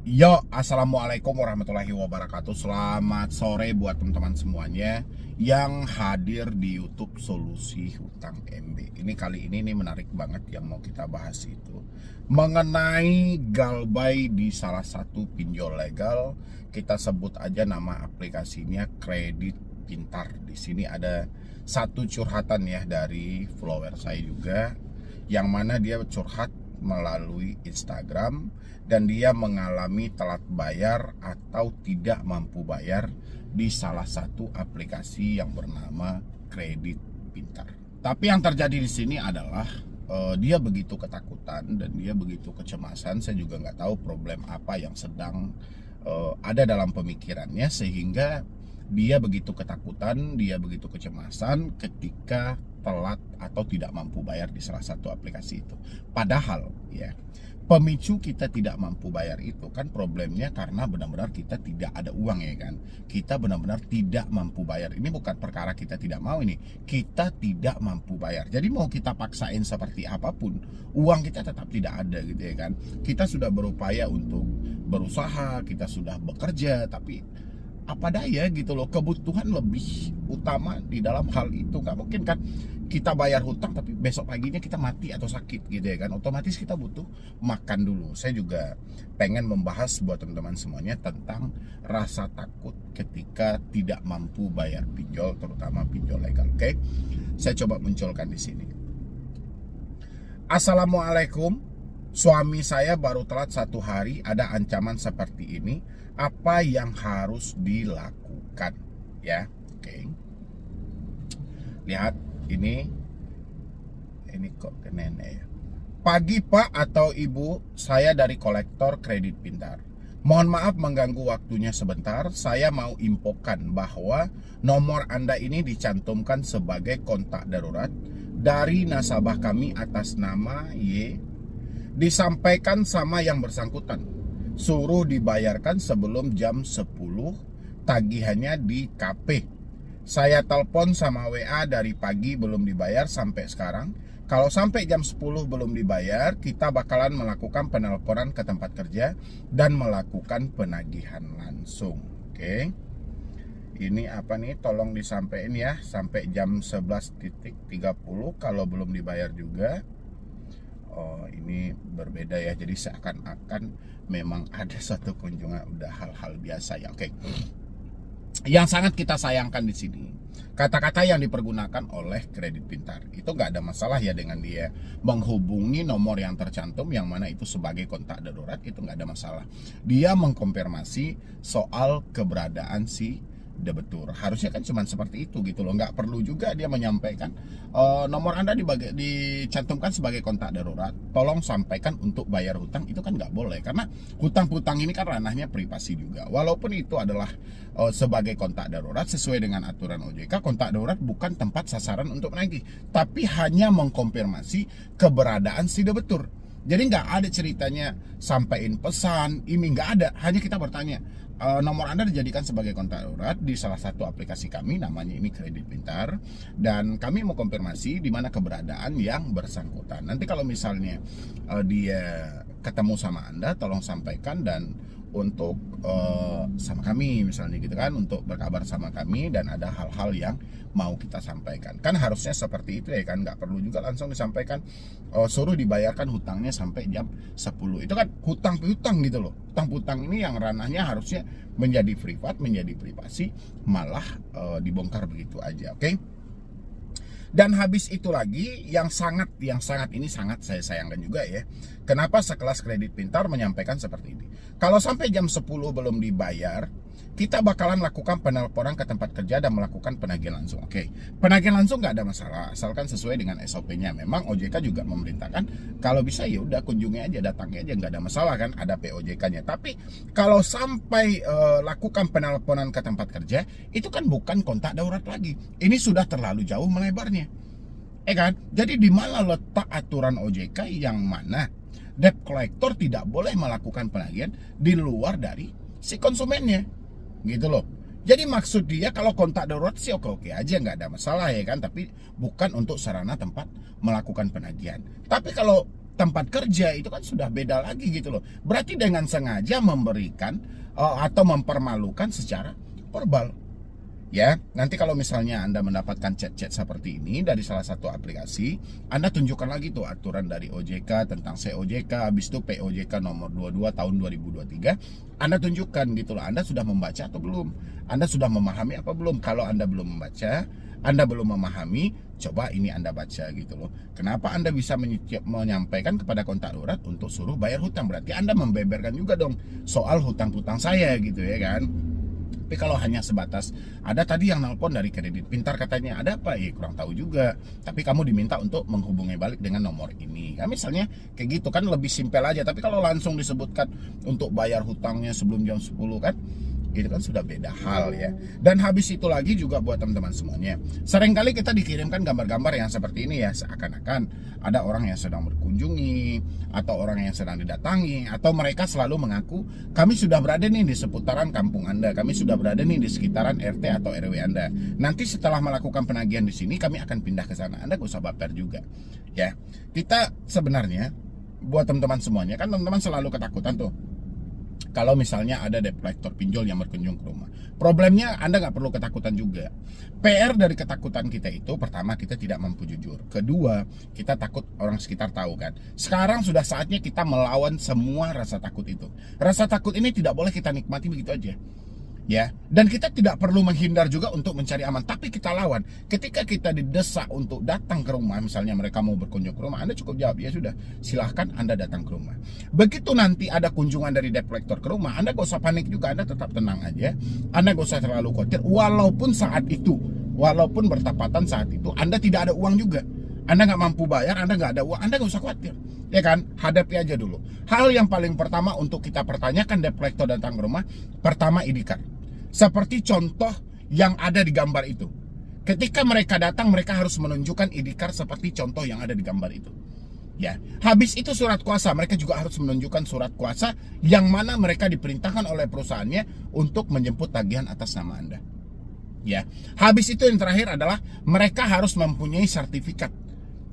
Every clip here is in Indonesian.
Yo, assalamualaikum warahmatullahi wabarakatuh. Selamat sore buat teman-teman semuanya yang hadir di YouTube Solusi Hutang MB. Ini kali ini nih menarik banget yang mau kita bahas itu mengenai galbay di salah satu pinjol legal. Kita sebut aja nama aplikasinya Kredit Pintar. Di sini ada satu curhatan ya dari follower saya juga, yang mana dia curhat melalui Instagram dan dia mengalami telat bayar atau tidak mampu bayar di salah satu aplikasi yang bernama Kredit Pintar. Tapi yang terjadi di sini adalah dia begitu ketakutan dan dia begitu kecemasan. Saya juga nggak tahu problem apa yang sedang ada dalam pemikirannya sehingga dia begitu ketakutan, dia begitu kecemasan ketika telat atau tidak mampu bayar di salah satu aplikasi itu. Padahal ya, pemicu kita tidak mampu bayar itu kan problemnya karena benar-benar kita tidak ada uang ya kan. Kita benar-benar tidak mampu bayar. Ini bukan perkara kita tidak mau, ini kita tidak mampu bayar. Jadi mau kita paksain seperti apapun, uang kita tetap tidak ada gitu ya kan. Kita sudah berupaya untuk berusaha, kita sudah bekerja, tapi apa daya gitu loh, kebutuhan lebih utama di dalam hal itu. Nggak mungkin kan kita bayar hutang tapi besok paginya kita mati atau sakit gitu ya kan. Otomatis kita butuh makan dulu. Saya juga pengen membahas buat teman-teman semuanya tentang rasa takut ketika tidak mampu bayar pinjol, terutama pinjol legal. Oke, saya coba munculkan di sini. Assalamualaikum, suami saya baru telat 1 hari, ada ancaman seperti ini. Apa yang harus dilakukan? Ya, oke. Lihat ini kok ke nenek ya. Pagi Pak atau Ibu, saya dari kolektor Kredit Pintar. Mohon maaf mengganggu waktunya sebentar. Saya mau infokan bahwa nomor Anda ini dicantumkan sebagai kontak darurat dari nasabah kami atas nama Y. Disampaikan sama yang bersangkutan, suruh dibayarkan sebelum jam 10, tagihannya di KP. Saya telepon sama WA dari pagi belum dibayar sampai sekarang. Kalau sampai jam 10 belum dibayar, kita bakalan melakukan penelponan ke tempat kerja dan melakukan penagihan langsung. Oke. Ini apa nih? Tolong disampaikan ya, sampai jam 11.30 kalau belum dibayar juga. Oh, ini berbeda ya. Jadi seakan-akan memang ada satu kunjungan, udah hal-hal biasa ya. Oke. Yang sangat kita sayangkan di sini, kata-kata yang dipergunakan oleh Kredit Pintar itu nggak ada masalah ya dengan dia menghubungi nomor yang tercantum yang mana itu sebagai kontak darurat, itu nggak ada masalah. Dia mengkonfirmasi soal keberadaan si debetur. Harusnya kan cuma seperti itu gitu loh. Nggak perlu juga dia menyampaikan nomor Anda dicantumkan sebagai kontak darurat, tolong sampaikan untuk bayar hutang. Itu kan nggak boleh, karena hutang-hutang ini kan ranahnya privasi juga. Walaupun itu adalah sebagai kontak darurat sesuai dengan aturan OJK, kontak darurat bukan tempat sasaran untuk menagih, tapi hanya mengkonfirmasi keberadaan si debetur. Jadi nggak ada ceritanya sampaikan pesan, ini nggak ada. Hanya kita bertanya, nomor Anda dijadikan sebagai kontak darurat di salah satu aplikasi kami, namanya ini Kredit Pintar, dan kami mau konfirmasi di mana keberadaan yang bersangkutan. Nanti kalau misalnya dia ketemu sama Anda, tolong sampaikan dan untuk sama kami misalnya gitu kan, untuk berkabar sama kami dan ada hal-hal yang mau kita sampaikan. Kan harusnya seperti itu ya kan, nggak perlu juga langsung disampaikan suruh dibayarkan hutangnya sampai jam 10. Itu kan hutang-hutang gitu loh. Hutang-hutang ini yang ranahnya harusnya menjadi privat, menjadi privasi, malah dibongkar begitu aja. Oke? Dan habis itu lagi yang sangat ini sangat saya sayangkan juga ya. Kenapa sekelas Kredit Pintar menyampaikan seperti ini? Kalau sampai jam 10 belum dibayar, kita bakalan lakukan penelponan ke tempat kerja dan melakukan penagihan langsung. Oke, penagihan langsung nggak ada masalah, asalkan sesuai dengan SOP-nya. Memang OJK juga memerintahkan kalau bisa ya udah kunjungi aja, datangi aja, nggak ada masalah kan, ada POJK-nya. Tapi kalau sampai lakukan penelponan ke tempat kerja, itu kan bukan kontak darurat lagi. Ini sudah terlalu jauh melebarnya. Kan? Jadi di mana letak aturan OJK yang mana debt collector tidak boleh melakukan penagihan di luar dari si konsumennya, gitu loh. Jadi maksud dia kalau kontak darurat sih oke-oke aja, nggak ada masalah ya kan, tapi bukan untuk sarana tempat melakukan penagihan. Tapi kalau tempat kerja, itu kan sudah beda lagi gitu loh. Berarti dengan sengaja memberikan atau mempermalukan secara verbal. Ya, nanti kalau misalnya Anda mendapatkan chat-chat seperti ini dari salah satu aplikasi, Anda tunjukkan lagi tuh aturan dari OJK tentang COJK, habis itu POJK nomor 22 tahun 2023. Anda tunjukkan gitu loh, Anda sudah membaca atau belum? Anda sudah memahami apa belum? Kalau Anda belum membaca, Anda belum memahami, coba ini Anda baca gitu loh. Kenapa Anda bisa menyampaikan kepada kontak darurat untuk suruh bayar hutang? Berarti Anda membeberkan juga dong soal hutang-hutang saya gitu ya kan. Tapi kalau hanya sebatas ada tadi yang nelpon dari Kredit Pintar katanya ada apa ya, kurang tahu juga. Tapi kamu diminta untuk menghubungi balik dengan nomor ini. Ya, misalnya kayak gitu kan lebih simpel aja. Tapi kalau langsung disebutkan untuk bayar hutangnya sebelum jam 10 kan, itu kan sudah beda hal ya. Dan habis itu lagi juga buat teman-teman semuanya, seringkali kita dikirimkan gambar-gambar yang seperti ini ya, seakan-akan ada orang yang sedang berkunjungi atau orang yang sedang didatangi, atau mereka selalu mengaku kami sudah berada nih di seputaran kampung Anda, kami sudah berada nih di sekitaran RT atau RW Anda. Nanti setelah melakukan penagihan di sini kami akan pindah ke sana. Anda gak usah baper juga ya. Kita sebenarnya buat teman-teman semuanya kan, teman-teman selalu ketakutan tuh kalau misalnya ada debt collector pinjol yang berkunjung ke rumah. Problemnya Anda nggak perlu ketakutan juga. PR dari ketakutan kita itu, pertama kita tidak mampu jujur. Kedua, kita takut orang sekitar tahu kan. Sekarang sudah saatnya kita melawan semua rasa takut itu. Rasa takut ini tidak boleh kita nikmati begitu aja. Ya, dan kita tidak perlu menghindar juga untuk mencari aman, tapi kita lawan. Ketika kita didesak untuk datang ke rumah, misalnya mereka mau berkunjung ke rumah, Anda cukup jawab, ya sudah, silahkan Anda datang ke rumah. Begitu nanti ada kunjungan dari debt collector ke rumah, Anda gak usah panik juga, Anda tetap tenang aja. Anda gak usah terlalu khawatir, walaupun saat itu, walaupun bertepatan saat itu, Anda tidak ada uang juga. Anda nggak mampu bayar, Anda nggak ada uang, Anda nggak usah khawatir, ya kan? Hadapi aja dulu. Hal yang paling pertama untuk kita pertanyakan debt collector datang ke rumah, pertama ID card. Seperti contoh yang ada di gambar itu. Ketika mereka datang, mereka harus menunjukkan ID card seperti contoh yang ada di gambar itu. Ya, habis itu surat kuasa, mereka juga harus menunjukkan surat kuasa yang mana mereka diperintahkan oleh perusahaannya untuk menjemput tagihan atas nama Anda. Ya, habis itu yang terakhir adalah mereka harus mempunyai sertifikat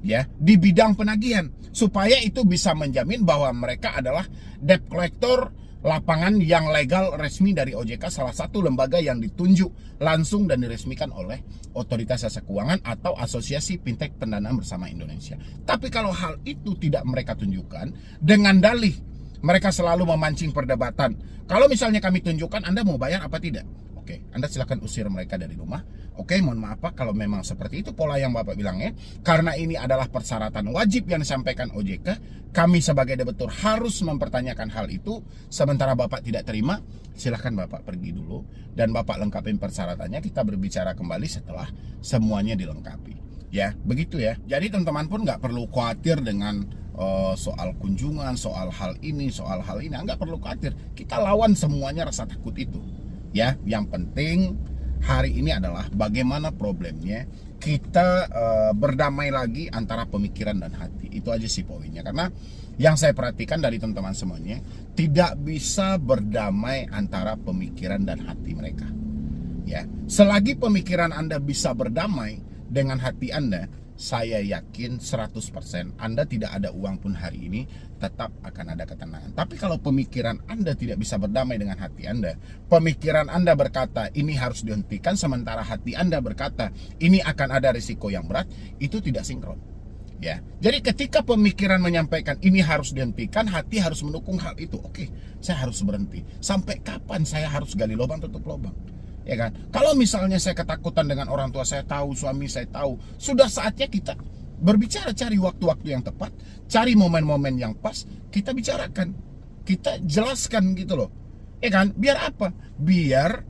ya di bidang penagihan, supaya itu bisa menjamin bahwa mereka adalah debt collector lapangan yang legal resmi dari OJK, salah satu lembaga yang ditunjuk langsung dan diresmikan oleh Otoritas Jasa Keuangan atau Asosiasi Fintech Pendanaan Bersama Indonesia. Tapi kalau hal itu tidak mereka tunjukkan, dengan dalih mereka selalu memancing perdebatan. Kalau misalnya kami tunjukkan, Anda mau bayar apa tidak? Oke, Anda silakan usir mereka dari rumah. Oke, mohon maaf Pak, kalau memang seperti itu pola yang Bapak bilangnya, karena ini adalah persyaratan wajib yang disampaikan OJK, kami sebagai debitur harus mempertanyakan hal itu. Sementara Bapak tidak terima, silakan Bapak pergi dulu dan Bapak lengkapin persyaratannya. Kita berbicara kembali setelah semuanya dilengkapi. Ya, begitu ya. Jadi teman-teman pun nggak perlu khawatir dengan soal kunjungan, soal hal ini, nggak perlu khawatir. Kita lawan semuanya rasa takut itu. Ya, yang penting hari ini adalah bagaimana problemnya kita berdamai lagi antara pemikiran dan hati. Itu aja sih poinnya. Karena yang saya perhatikan dari teman-teman semuanya, tidak bisa berdamai antara pemikiran dan hati mereka. Ya, selagi pemikiran Anda bisa berdamai dengan hati Anda, saya yakin 100% Anda tidak ada uang pun hari ini tetap akan ada ketenangan. Tapi kalau pemikiran Anda tidak bisa berdamai dengan hati Anda, pemikiran Anda berkata ini harus dihentikan, sementara hati Anda berkata ini akan ada risiko yang berat, itu tidak sinkron. Ya, jadi ketika pemikiran menyampaikan ini harus dihentikan, hati harus mendukung hal itu. Oke, saya harus berhenti. Sampai kapan saya harus gali lubang tutup lubang? Ya kan? Kalau misalnya saya ketakutan dengan orang tua saya tahu, suami saya tahu, sudah saatnya kita berbicara, cari waktu-waktu yang tepat, cari momen-momen yang pas, kita bicarakan, kita jelaskan gitu loh. Ya kan? Biar apa? Biar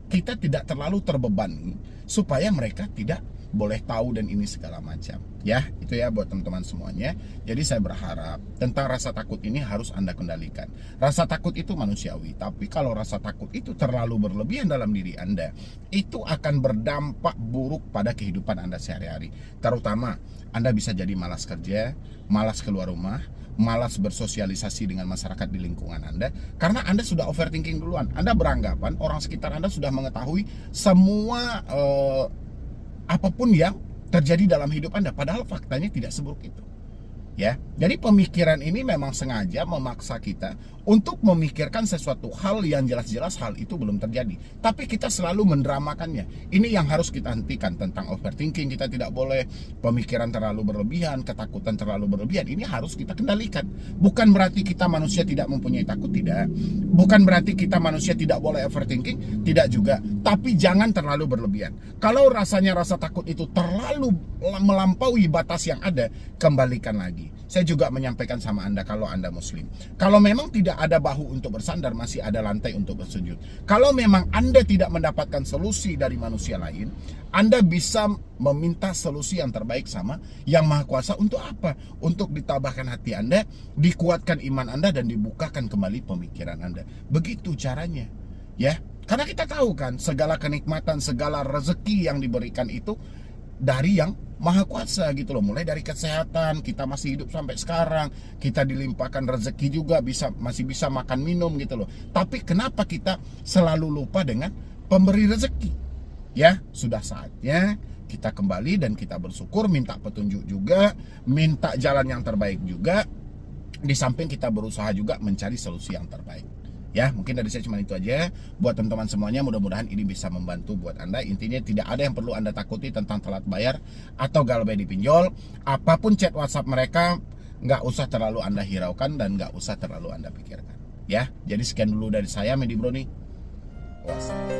kita tidak terlalu terbebani, supaya mereka tidak boleh tahu dan ini segala macam. Ya, itu ya buat teman-teman semuanya. Jadi saya berharap tentang rasa takut ini harus Anda kendalikan. Rasa takut itu manusiawi, tapi kalau rasa takut itu terlalu berlebihan dalam diri Anda, itu akan berdampak buruk pada kehidupan Anda sehari-hari. Terutama Anda bisa jadi malas kerja, malas keluar rumah, malas bersosialisasi dengan masyarakat di lingkungan Anda, karena Anda sudah overthinking duluan. Anda beranggapan orang sekitar Anda sudah mengetahui semua apapun yang terjadi dalam hidup Anda, padahal faktanya tidak seburuk itu. Ya, jadi pemikiran ini memang sengaja memaksa kita untuk memikirkan sesuatu hal yang jelas-jelas hal itu belum terjadi. Tapi kita selalu mendramakannya. Ini yang harus kita hentikan tentang overthinking. Kita tidak boleh pemikiran terlalu berlebihan, ketakutan terlalu berlebihan. Ini harus kita kendalikan. Bukan berarti kita manusia tidak mempunyai takut, tidak. Bukan berarti kita manusia tidak boleh overthinking, tidak juga. Tapi jangan terlalu berlebihan. Kalau rasanya rasa takut itu terlalu melampaui batas yang ada, kembalikan lagi. Saya juga menyampaikan sama Anda kalau Anda muslim. Kalau memang tidak ada bahu untuk bersandar, masih ada lantai untuk bersujud. Kalau memang Anda tidak mendapatkan solusi dari manusia lain, Anda bisa meminta solusi yang terbaik sama Yang Maha Kuasa. Untuk apa? Untuk ditabahkan hati Anda, dikuatkan iman Anda, dan dibukakan kembali pemikiran Anda. Begitu caranya. Ya, karena kita tahu kan, segala kenikmatan, segala rezeki yang diberikan itu dari Yang Maha Kuasa gitu loh. Mulai dari kesehatan, kita masih hidup sampai sekarang, kita dilimpahkan rezeki juga, masih bisa makan minum gitu loh. Tapi kenapa kita selalu lupa dengan pemberi rezeki? Ya, sudah saatnya kita kembali dan kita bersyukur, minta petunjuk juga, minta jalan yang terbaik juga. Di samping kita berusaha juga mencari solusi yang terbaik. Ya, mungkin dari saya cuma itu aja. Buat teman-teman semuanya, mudah-mudahan ini bisa membantu buat Anda. Intinya tidak ada yang perlu Anda takuti tentang telat bayar atau galbay di pinjol. Apapun chat WhatsApp mereka, nggak usah terlalu Anda hiraukan dan nggak usah terlalu Anda pikirkan. Ya, jadi sekian dulu dari saya, Medi Broni. Wassalam.